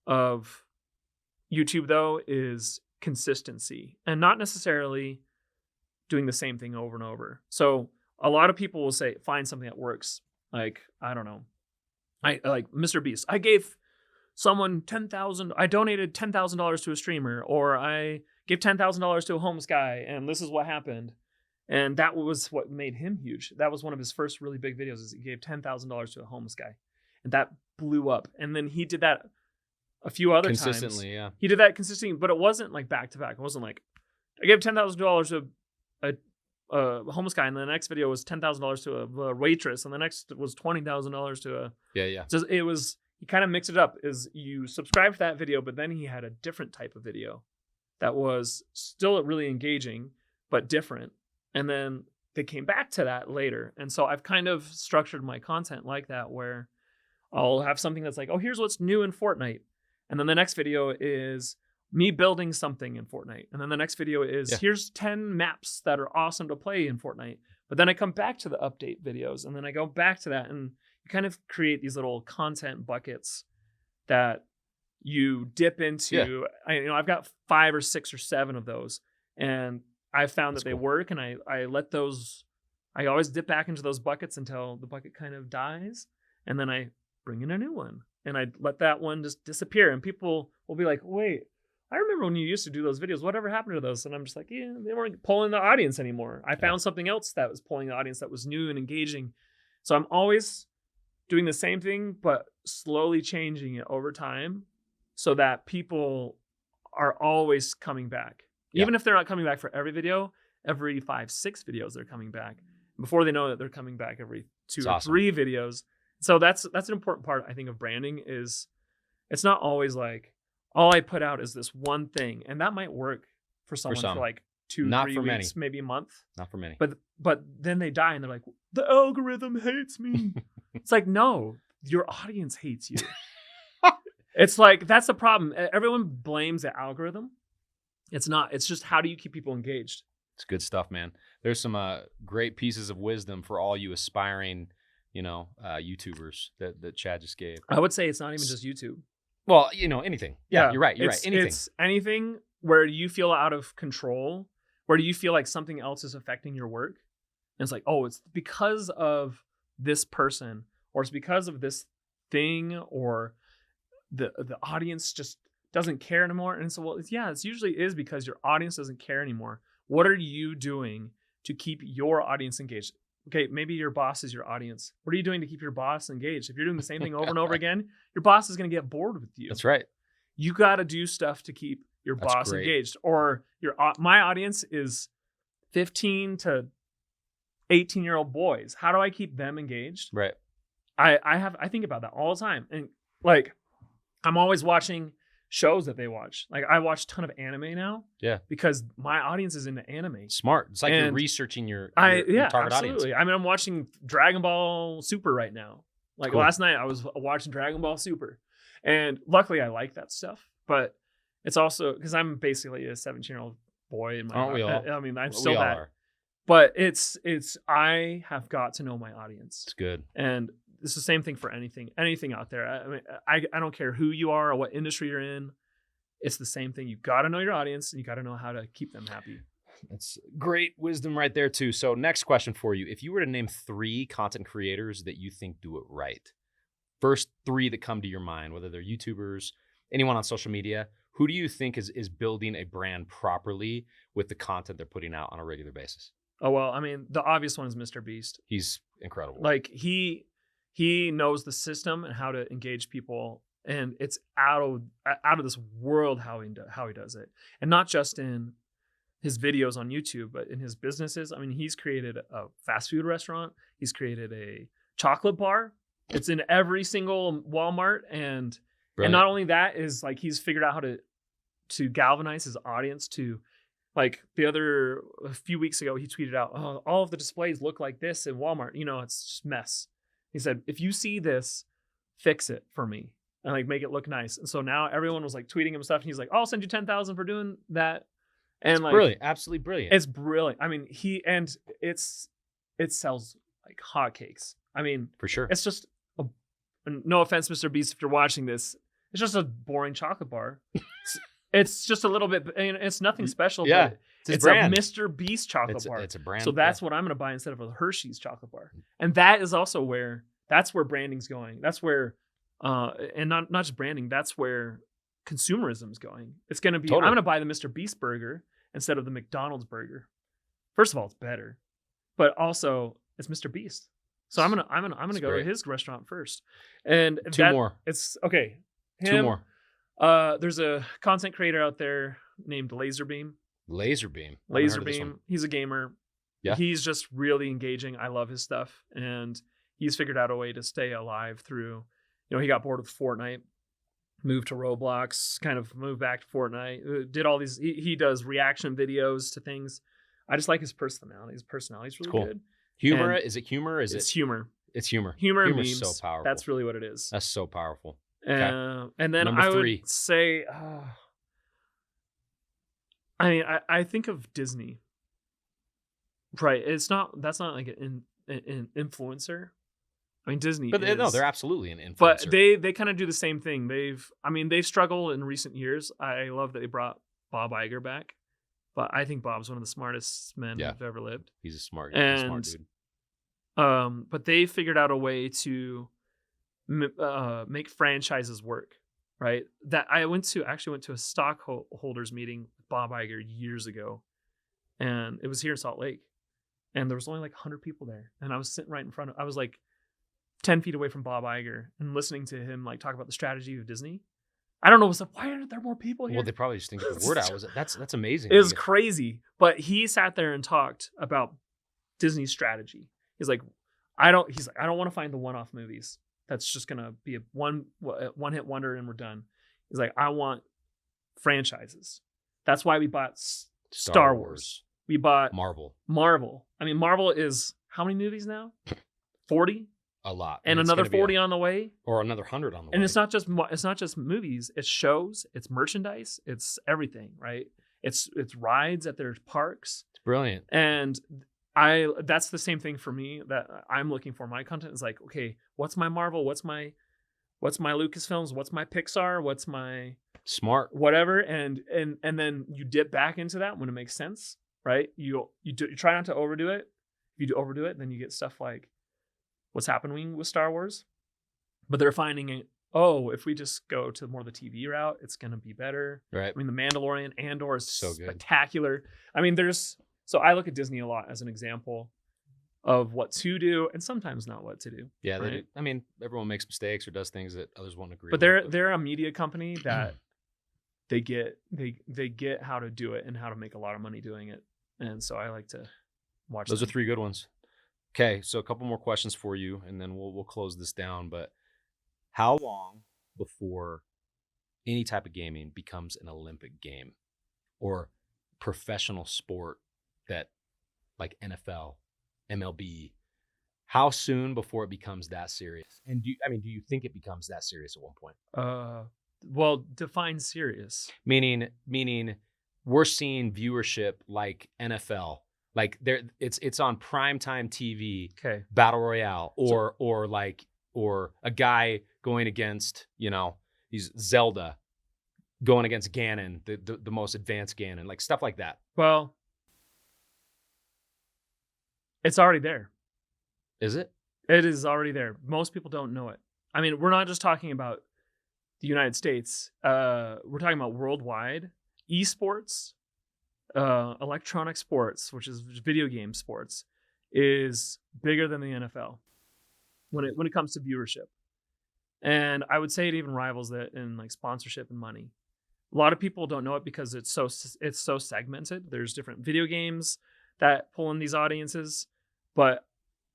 of YouTube, though, is consistency and not necessarily doing the same thing over and over. So a lot of people will say, find something that works. Like, I don't know. I like Mr. Beast. I gave someone I donated $10,000 to a streamer, or I gave $10,000 to a homeless guy, and this is what happened. And that was what made him huge. That was one of his first really big videos, is he gave $10,000 to a homeless guy. And that blew up. And then he did that a few other times. Consistently, yeah. He did that consistently, but it wasn't like back to back. It wasn't like, I gave $10,000 to a homeless guy, and the next video was $10,000 to a waitress, and the next was $20,000 to a... Yeah. Just, it was, he kind of mixed it up. Is you subscribed to that video, but then he had a different type of video that was still really engaging, but different. And then they came back to that later. And so I've kind of structured my content like that, where I'll have something that's like, oh, here's what's new in Fortnite. And then the next video is me building something in Fortnite. And then the next video is, here's 10 maps that are awesome to play in Fortnite. But then I come back to the update videos, and then I go back to that, and you kind of create these little content buckets that you dip into. I've got 5 or 6 or 7 of those, and I've found that they work, and I let those, I always dip back into those buckets until the bucket kind of dies, and then I bring in a new one, and I let that one just disappear, and people will be like, wait, I remember when you used to do those videos, whatever happened to those? And I'm just like, yeah, they weren't pulling the audience anymore. I found something else that was pulling the audience, that was new and engaging. So I'm always doing the same thing, but slowly changing it over time so that people are always coming back. Even if they're not coming back for every video, every 5-6 videos, they're coming back. Before they know it, they're coming back every 2 or 3 videos. So that's an important part, I think, of branding. Is it's not always like, all I put out is this one thing, and that might work for someone for like 2-3 weeks, maybe a month. Not for many. But then they die, and they're like, the algorithm hates me. It's like, no, your audience hates you. It's like, that's the problem. Everyone blames the algorithm. It's not. It's just, how do you keep people engaged? It's good stuff, man. There's some great pieces of wisdom for all you aspiring, YouTubers that Chad just gave. I would say it's not even just YouTube. Well, anything. Yeah, you're right. You're right. Anything. It's anything where you feel out of control, where you feel like something else is affecting your work. And it's like, oh, it's because of this person, or it's because of this thing, or the audience just doesn't care anymore. And so, well, it usually is because your audience doesn't care anymore. What are you doing to keep your audience engaged? Okay, maybe your boss is your audience. What are you doing to keep your boss engaged? If you're doing the same thing over and over again, your boss is going to get bored with you. That's right. you got to do stuff to keep your That's boss great. engaged, or my audience is 15 to 18-year-old boys. How do I keep them engaged? Right. I think about that all the time. And like, I'm always watching shows that they watch. Like, I watch a ton of anime now. Yeah. Because my audience is into anime. Smart. It's like you're And researching your target audience. absolutely. I mean, I'm watching Dragon Ball Super right now. Like, Cool. last night I was watching Dragon Ball Super. And luckily I like that stuff. But it's also because I'm basically a 17-year-old boy in my Aren't we all? I mean, I'm We still all that. are. But it's I have got to know my audience. It's good. And it's the same thing for anything out there. I mean, I don't care who you are or what industry you're in. It's the same thing. You got to know your audience and you got to know how to keep them happy. That's great wisdom right there too. So next question for you. If you were to name 3 content creators that you think do it right, first 3 that come to your mind, whether they're YouTubers, anyone on social media, who do you think is building a brand properly with the content they're putting out on a regular basis? Oh, well, I mean, the obvious one is Mr. Beast. He's incredible. Like, he knows the system and how to engage people, and it's out of this world how he does it. And not just in his videos on YouTube, but in his businesses. I mean, he's created a fast food restaurant. He's created a chocolate bar. It's in every single Walmart. And Brilliant. not only that, is like, he's figured out how to galvanize his audience to, like, a few weeks ago, he tweeted out, "Oh, all of the displays look like this in Walmart. You know, it's just mess." He said, "If you see this, fix it for me and like make it look nice." And so now everyone was like tweeting him stuff, and he's like, "I'll send you 10,000 for doing that." And it's like, brilliant, absolutely brilliant. It's brilliant. I mean, it sells like hotcakes. I mean, for sure. It's just no offense, Mr. Beast, if you're watching this, it's just a boring chocolate bar. It's just a little bit, it's nothing special. Yeah, but it's a Mr. Beast chocolate bar. It's a brand. So that's what I'm going to buy instead of a Hershey's chocolate bar. And that is also where branding's going. That's where, and not just branding, that's where consumerism's going. It's going to be, Totally. I'm going to buy the Mr. Beast burger instead of the McDonald's burger. First of all, it's better, but also it's Mr. Beast. So I'm gonna go to his restaurant first. And 2 more. It's okay. 2 more. There's a content creator out there named Laserbeam. Laserbeam. He's a gamer. Yeah. He's just really engaging. I love his stuff. And he's figured out a way to stay alive through, he got bored with Fortnite, moved to Roblox, kind of moved back to Fortnite, did all these, he does reaction videos to things. I just like his personality. His personality's really good. Humor, And is it humor? It's humor. It's humor. Humor and Humor's memes. so powerful. That's really what it is. That's so powerful. And then Number I 3. would say, I mean, I think of Disney. Right. That's not like an influencer. I mean, Disney. But is, no, they're absolutely an influencer. But they kind of do the same thing. They've struggled in recent years. I love that they brought Bob Iger back, but I think Bob's one of the smartest men who've ever lived. He's a smart dude. But they figured out a way to make franchises work, right? That I actually went to a stockholders meeting with Bob Iger years ago, and it was here in Salt Lake, and there was only like 100 people there, and I was sitting right in front of. I was like 10 feet away from Bob Iger and listening to him like talk about the strategy of Disney. I don't know why aren't there more people here? Well, they probably just didn't get the word out. That's amazing. It was crazy, but he sat there and talked about Disney's strategy. He's like, I don't want to find the one-off movies. That's just gonna be a one-hit wonder and we're done. He's like, I want franchises. That's why we bought Star Wars. We bought Marvel. I mean, Marvel is how many movies now? 40. A lot. And another 40 on the way. Or another 100 on the way. And it's not just movies. It's shows. It's merchandise. It's everything, right? It's rides at their parks. It's brilliant. And that's the same thing for me that I'm looking for. My content is like, okay, what's my Marvel? What's my Lucasfilms? What's my Pixar? What's my smart whatever? And then you dip back into that when it makes sense, right? You try not to overdo it. If you overdo it, then you get stuff like what's happening with Star Wars. But they're finding it, if we just go to more the TV route, it's going to be better. Right. I mean, The Mandalorian, Andor is so spectacular. I mean, so I look at Disney a lot as an example of what to do and sometimes not what to do. Yeah, right? I mean, everyone makes mistakes or does things that others won't agree but with. They're a media company that they get how to do it and how to make a lot of money doing it. And so I like to watch Those them. are 3 good ones. Okay, so a couple more questions for you, and then we'll close this down. But how long before any type of gaming becomes an Olympic game or professional sport that like NFL, MLB? How soon before it becomes that serious? And do you think it becomes that serious at one point? Well, define serious. Meaning we're seeing viewership like NFL. Like it's on primetime TV, Okay. battle royale, or a guy going against, he's Zelda going against Ganon, the most advanced Ganon, like stuff like that. Well, it's already there. Is it? It is already there. Most people don't know it. I mean, we're not just talking about the United States. We're talking about worldwide. Esports, electronic sports, which is video game sports, is bigger than the NFL when it comes to viewership. And I would say it even rivals that in like sponsorship and money. A lot of people don't know it because it's so segmented. There's different video games that pull in these audiences, but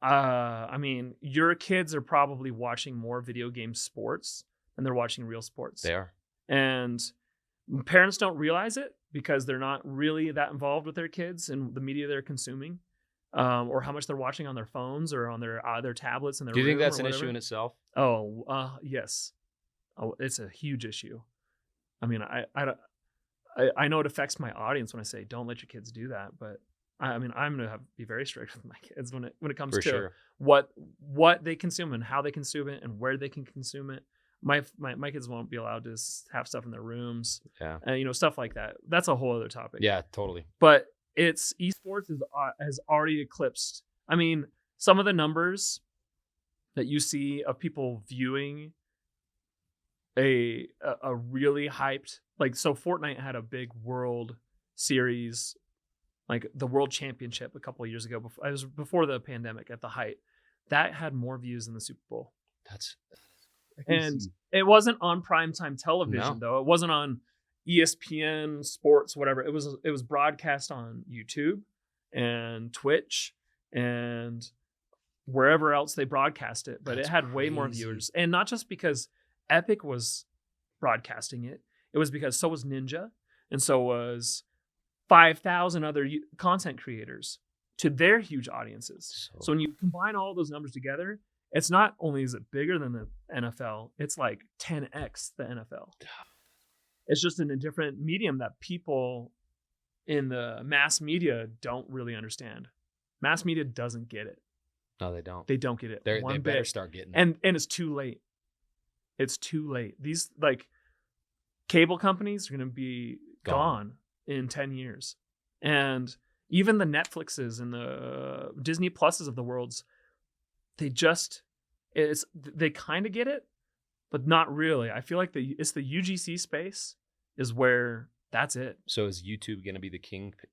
I mean, your kids are probably watching more video game sports than they're watching real sports. They are. And parents don't realize it because they're not really that involved with their kids and the media they're consuming, or how much they're watching on their phones or on their tablets in their Do you think room that's or an issue whatever. in itself? Oh, yes. Oh, it's a huge issue. I mean, I know it affects my audience when I say don't let your kids do that, but I mean, I'm gonna be very strict with my kids when it comes For to sure. what they consume and how they consume it and where they can consume it. My kids won't be allowed to have stuff in their rooms, Yeah. and stuff like that. That's a whole other topic. Yeah, totally. But esports has already eclipsed. I mean, some of the numbers that you see of people viewing a really hyped, like, so Fortnite had a big world series, like the world championship a couple of years ago. It was before the pandemic at the height. That had more views than the Super Bowl. That's And it wasn't on primetime television, though. It wasn't on ESPN Sports, whatever. It was broadcast on YouTube and Twitch and wherever else they broadcast it. But That's it had way more crazy. viewers. And not just because Epic was broadcasting it. It was because so was Ninja. And so was 5,000 other content creators to their huge audiences. So when you combine all those numbers together, it's not only is it bigger than the NFL, it's like 10x the NFL. It's just in a different medium that people in the mass media don't really understand. Mass media doesn't get it. No, they don't. They don't get it. They one better bit. start getting it. And it's too late. It's too late. These like cable companies are going to be gone in 10 years. And even the Netflixes and the Disney Pluses of the worlds, they kind of get it, but not really. I feel like it's the UGC space is where that's it. So is YouTube going to be the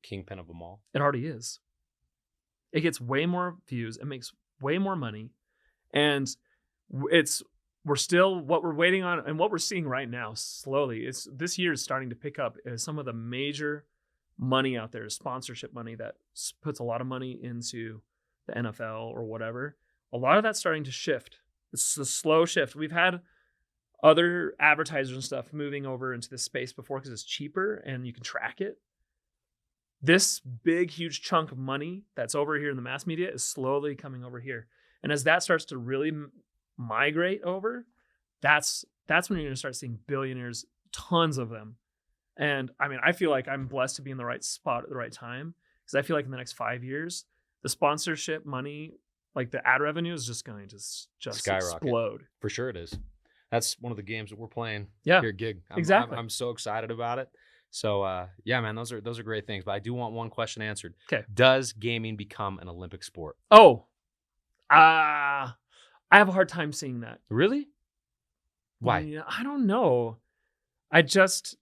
kingpin of them all? It already is. It gets way more views. It makes way more money. And we're still, what we're waiting on and what we're seeing right now slowly is this year is starting to pick up is some of the major money out there, sponsorship money that puts a lot of money into the NFL or whatever. A lot of that's starting to shift. It's a slow shift. We've had other advertisers and stuff moving over into this space before because it's cheaper and you can track it. This big, huge chunk of money that's over here in the mass media is slowly coming over here. And as that starts to really migrate over, that's when you're going to start seeing billionaires, tons of them. And I mean, I feel like I'm blessed to be in the right spot at the right time because I feel like in the next 5 years, the sponsorship money, like the ad revenue, is just going to just Skyrocket. explode. For sure it is. That's one of the games that we're playing Yeah, here at Gigg. exactly. I'm so excited about it. So yeah, man, those are great things. But I do want one question answered. Okay. Does gaming become an Olympic sport? Oh, I have a hard time seeing that. Really? Why? Yeah, I don't know. I just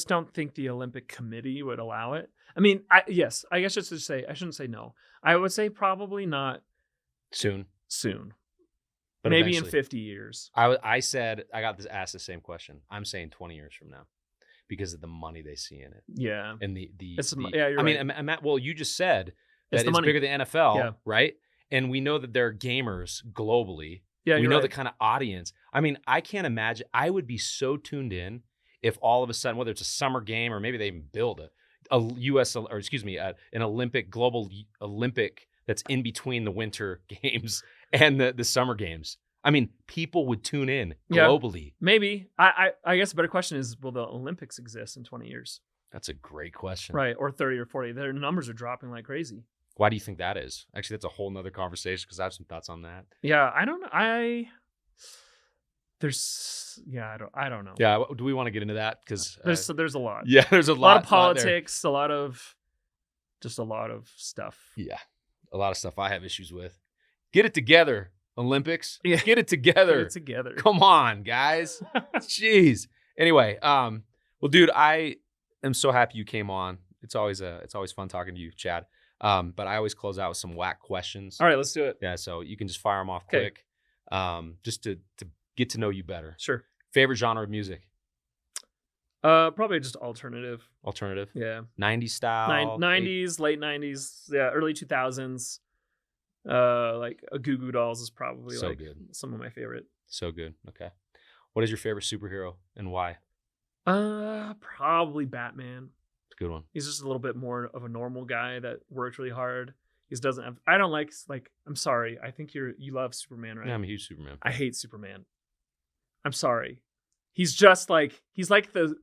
don't think the Olympic Committee would allow it. I mean, I guess I shouldn't say no. I would say probably not Soon. But maybe eventually. in 50 years. I got asked the same question. I'm saying 20 years from now. because of the money they see in it. Yeah. And the yeah, you're I right. mean, well, you just said It's that the it's money. bigger than NFL, Yeah. right? And we know that there are gamers globally. Yeah, we you're know right. the kind of audience. I mean, I can't imagine. I would be so tuned in if all of a sudden, whether it's a summer game or maybe they even build a U.S. or excuse me, an global Olympic that's in between the winter games and the summer games. I mean, people would tune in globally. Maybe. I guess a better question is, will the Olympics exist in 20 years? That's a great question. Right, or 30 or 40. Their numbers are dropping like crazy. Why do you think that is? Actually, that's a whole nother conversation because I have some thoughts on that. Yeah, I don't know. I don't know. Yeah, do we want to get into that? Because there's a lot. Yeah, there's a lot of there. politics, a lot of stuff. Yeah, a lot of stuff I have issues with. Get it together, Olympics. Yeah. Get it together. Get it together. Come on, guys. Jeez. Anyway, well, dude, I am so happy you came on. It's always fun talking to you, Chad. But I always close out with some whack questions. All right, let's do it. Yeah, so you can just fire them off Okay. quick, just to get to know you better. Sure. Favorite genre of music? Probably just alternative. Alternative. Yeah. 90s style. 90s, late 90s, yeah, early 2000s. Like a Goo Goo Dolls is probably So like good. some of my favorite. So good. Okay. What is your favorite superhero and why? Probably Batman. It's a good one. He's just a little bit more of a normal guy that works really hard. He doesn't have. I don't like. I'm sorry. I think you love Superman, right? Yeah, I'm a huge Superman fan. I hate Superman. I'm sorry. He's just like he's like the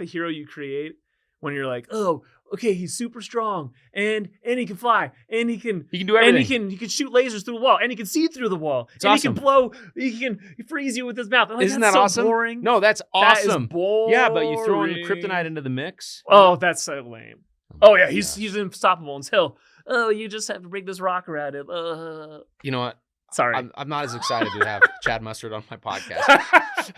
hero you create when you're like, oh, okay, he's super strong and he can fly and he can do everything. and he can shoot lasers through the wall and he can see through the wall It's and awesome. he can freeze you with his mouth. Like, Isn't that's that so awesome? boring. No, that's That is awesome. boring. Yeah, but you throw in kryptonite into the mix. Oh, that's so lame. Oh yeah, gosh. he's unstoppable until you just have to bring this rock around him. You know what? Sorry. I'm not as excited to have Chad Mustard on my podcast.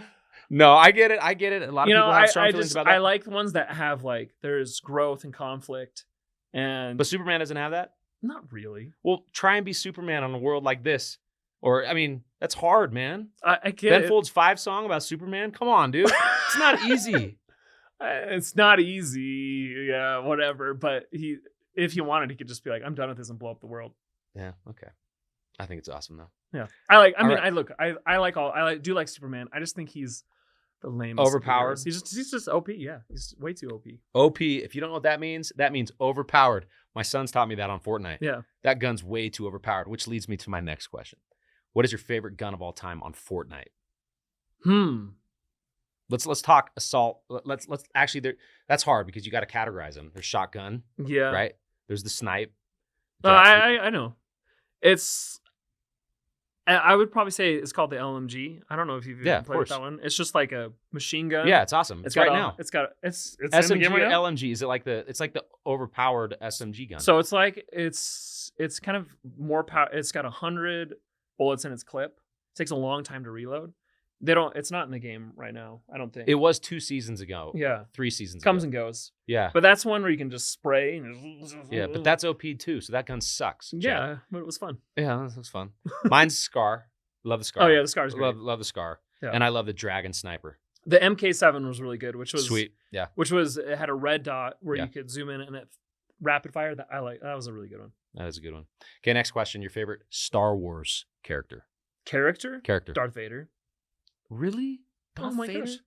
No, I get it. A lot of people have strong feelings about that. I like the ones that have like there's growth and conflict, and But Superman doesn't have that? not really. Well, try and be Superman on a world like this. Or, I mean, that's hard, man. I get Ben it. Folds' 5 song about Superman? Come on, dude. It's not easy. It's not easy, yeah, whatever. But if he wanted, he could just be like, "I'm done with this" and blow up the world. Yeah, okay. I think it's awesome, though. Yeah, I do like Superman. I just think he's the lamest. Overpowered? He's just OP. Yeah, he's way too OP. OP, if you don't know what that means overpowered. My son's taught me that on Fortnite. Yeah. That gun's way too overpowered, which leads me to my next question. What is your favorite gun of all time on Fortnite? Let's talk assault. Let's actually that's hard because you got to categorize them. There's shotgun, Yeah. right? There's the snipe. I know. I would probably say it's called the LMG. I don't know if you've even played with that one. It's just like a machine gun. Yeah, it's awesome. It's right now. It's in the SMG game or right now? LMG? Is it like it's like the overpowered SMG gun? So it's like it's kind of more power. It's got 100 bullets in its clip. It takes a long time to reload. It's not in the game right now, I don't think. It was 2 seasons ago. Yeah. 3 seasons Comes ago. and goes. Yeah. But that's one where you can just spray. Yeah, but that's OP too, so that gun sucks. Chad. Yeah, but it was fun. Yeah, that was fun. Mine's Scar. Love the Scar. Oh yeah, the Scar's great. Love the Scar. Yeah. And I love the Dragon Sniper. The MK7 was really good, which was Sweet. Yeah. it had a red dot where you could zoom in and it rapid fire. That was a really good one. That is a good one. Okay, next question. Your favorite Star Wars character? Character? Character. Darth Vader. Really? Oh my gosh.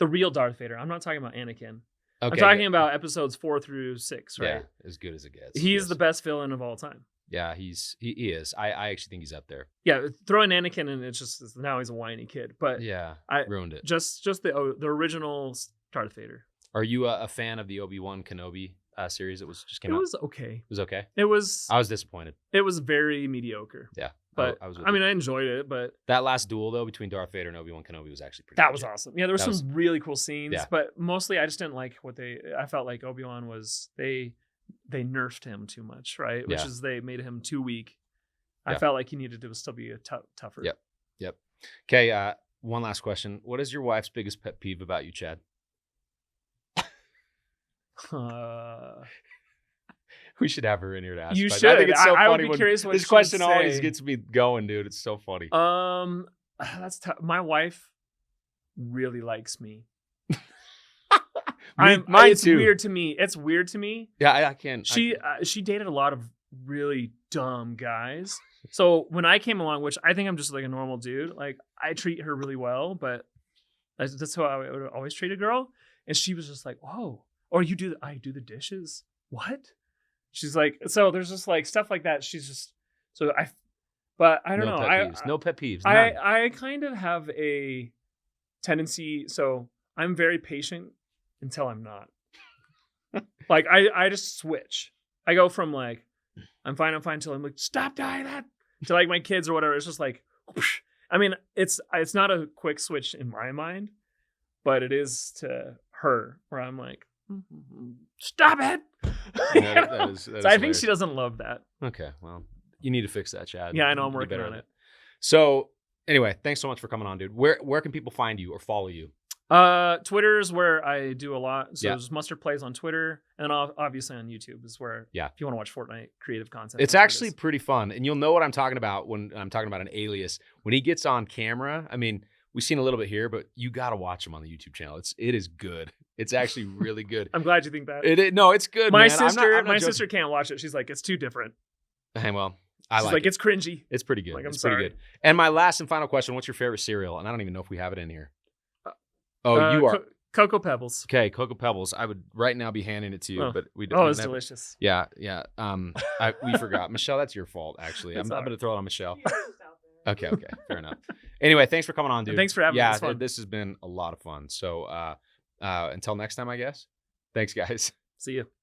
The real Darth Vader. I'm not talking about Anakin. Okay, I'm talking about episodes 4 through 6, right? Yeah, as good as it gets. He's yes. the best villain of all time. Yeah, he is. I actually think he's up there. Yeah, throwing Anakin in, it's just now he's a whiny kid. But Yeah, I ruined it. Just the original Darth Vader. Are you a fan of the Obi-Wan Kenobi series that just came out? It was okay. It was okay? I was disappointed. It was very mediocre. Yeah. But I I enjoyed it, but that last duel though between Darth Vader and Obi-Wan Kenobi was actually pretty that good. was awesome. Yeah, there were some really cool scenes, Yeah. but mostly I just didn't like I felt like Obi-Wan was they nerfed him too much, right? Which is they made him too weak. I felt like he needed to still be tougher. Yep. Okay, one last question. What is your wife's biggest pet peeve about you, Chad? We should have her in here to ask. You but should. I think it's so I would funny be when curious what this she would question always say. gets me going, dude. It's so funny. That's tough. My wife really likes me. It's too. weird to me. It's weird to me. Yeah, I can't. She dated a lot of really dumb guys. So when I came along, which I think I'm just like a normal dude, like I treat her really well, but that's how I would always treat a girl. And she was just like, "Whoa!" Or I do the dishes. What? She's like, so there's just like stuff like that. She's just but I don't know. No pet peeves. I kind of have a tendency. So I'm very patient until I'm not. Like I just switch. I go from like I'm fine until I'm like, stop doing that, to like my kids or whatever. It's just like, whoosh. I mean, it's not a quick switch in my mind, but it is to her where I'm like, stop it. So I think she doesn't love that. Okay, well, you need to fix that, Chad. Yeah, I know. I'm working on it. So anyway, thanks so much for coming on, dude. Where can people find you or follow you? Twitter is where I do a lot. So Yeah. there's Mustard Plays on Twitter, and obviously on YouTube is where, yeah, if you want to watch Fortnite creative content, it's actually pretty fun, and you'll know what I'm talking about when I'm talking about an alias. When he gets on camera, I mean, we've seen a little bit here, but you got to watch him on the YouTube channel. It is good. It's actually really good. I'm glad you think that. No, it's good. My man. sister, I'm not sister can't watch it. She's like, it's too different. Hey, well, She's like it. it's cringy. It's pretty good. Like, I'm it's sorry. pretty good. And my last and final question: what's your favorite cereal? And I don't even know if we have it in here. You are. Cocoa Pebbles. Okay, Cocoa Pebbles. I would right now be handing it to you, but we don't. Oh, it's delicious. Yeah. We forgot. Michelle, that's your fault, actually. I'm going to throw it on Michelle. Okay, fair enough. Anyway, thanks for coming on, dude. Thanks for having me. Yeah, this has been a lot of fun. So until next time, I guess. Thanks, guys. See you.